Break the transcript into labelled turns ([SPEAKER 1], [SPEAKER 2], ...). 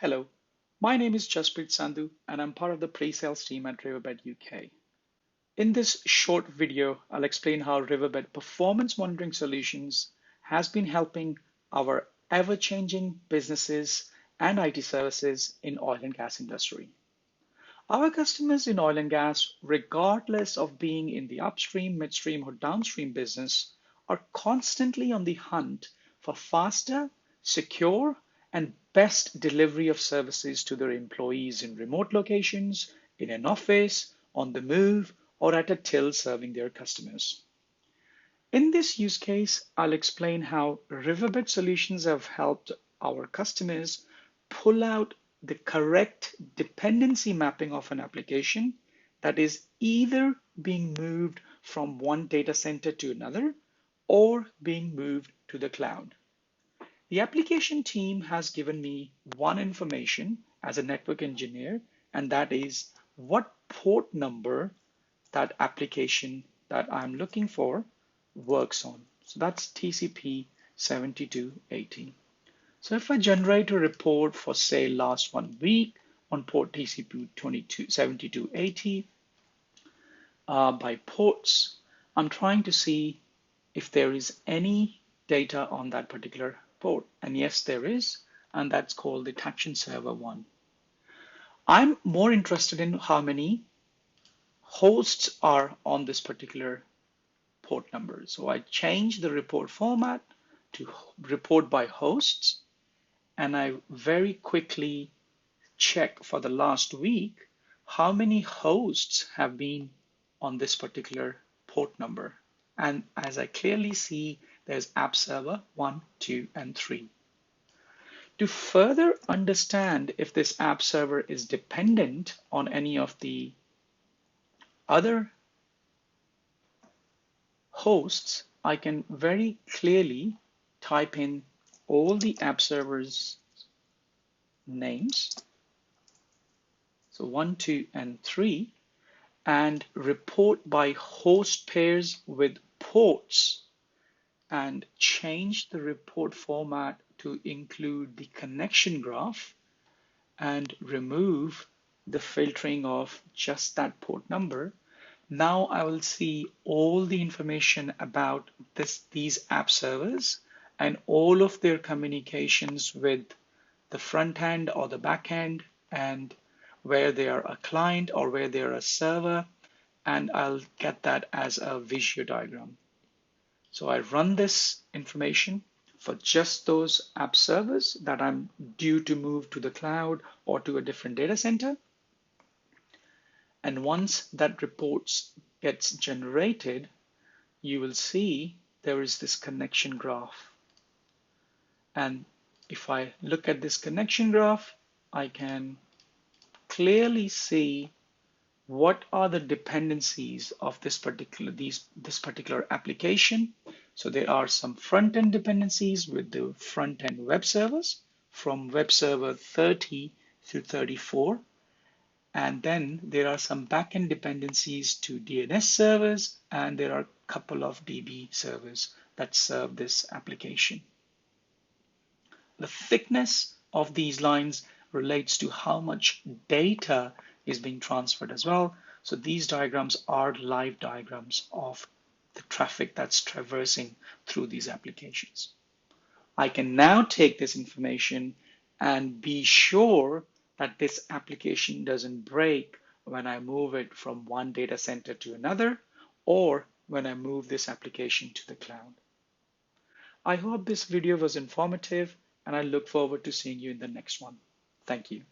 [SPEAKER 1] Hello, my name is Jasprit Sandhu and I'm part of the pre-sales team at Riverbed UK. In this short video, I'll explain how Riverbed Performance Monitoring Solutions has been helping our ever-changing businesses and IT services in oil and gas industry. Our customers in oil and gas, regardless of being in the upstream, midstream, or downstream business, are constantly on the hunt for faster, secure, and best delivery of services to their employees in remote locations, in an office, on the move, or at a till serving their customers. In this use case, I'll explain how Riverbed solutions have helped our customers pull out the correct dependency mapping of an application that is either being moved from one data center to another or being moved to the cloud. The application team has given me one information as a network engineer, and that is what port number that application that I'm looking for works on. So that's TCP 7280. So if I generate a report for say last 1 week on port TCP 7280 by ports, I'm trying to see if there is any data on that particular port. And yes, there is, and that's called the Traction Server 1. I'm more interested in how many hosts are on this particular port number. So I changed the report format to report by hosts, and I very quickly check for the last week how many hosts have been on this particular port number. And as I clearly see, there's app server 1, 2, and 3. To further understand if this app server is dependent on any of the other hosts, I can very clearly type in all the app servers names, so 1, 2, and 3, and report by host pairs with ports, and change the report format to include the connection graph and remove the filtering of just that port number. Now I will see all the information about these app servers and all of their communications with the front end or the back end, and where they are a client or where they are a server, and I'll get that as a visual diagram. So I run this information for just those app servers that I'm due to move to the cloud or to a different data center. And once that report gets generated, you will see there is this connection graph. And if I look at this connection graph, I can clearly see what are the dependencies of this particular application. So there are some front-end dependencies with the front-end web servers from web server 30 through 34. And then there are some backend dependencies to DNS servers, and there are a couple of DB servers that serve this application. The thickness of these lines relates to how much data is being transferred as well. So these diagrams are live diagrams of the traffic that's traversing through these applications. I can now take this information and be sure that this application doesn't break when I move it from one data center to another, or when I move this application to the cloud. I hope this video was informative, and I look forward to seeing you in the next one. Thank you.